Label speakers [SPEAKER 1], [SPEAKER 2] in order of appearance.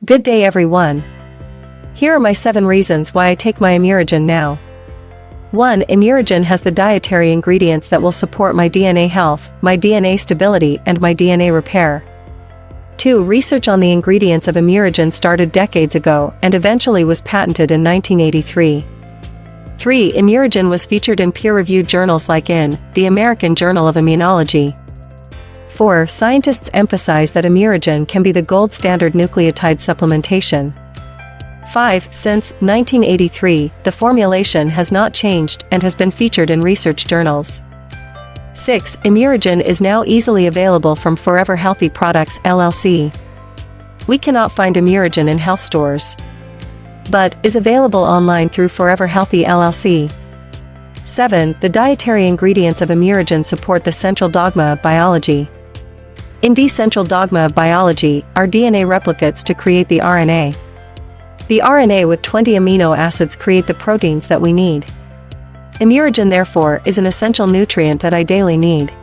[SPEAKER 1] Good day everyone. Here are my 7 reasons why I take my ImuRegen now. 1. ImuRegen has the dietary ingredients that will support my DNA health, my DNA stability and my DNA repair. 2. Research on the ingredients of ImuRegen started decades ago and eventually was patented in 1983. 3. ImuRegen was featured in peer-reviewed journals like in the American Journal of Immunology. 4. Scientists emphasize that ImuRegen can be the gold standard nucleotide supplementation. 5. Since 1983, the formulation has not changed and has been featured in research journals. 6. ImuRegen is now easily available from Forever Healthy Products LLC. We cannot find ImuRegen in health stores, but is available online through Forever Healthy LLC. 7. The dietary ingredients of ImuRegen support the central dogma of biology. In the central dogma of biology are DNA replicates to create the RNA. The RNA with 20 amino acids create the proteins that we need. ImuRegen therefore is an essential nutrient that I daily need.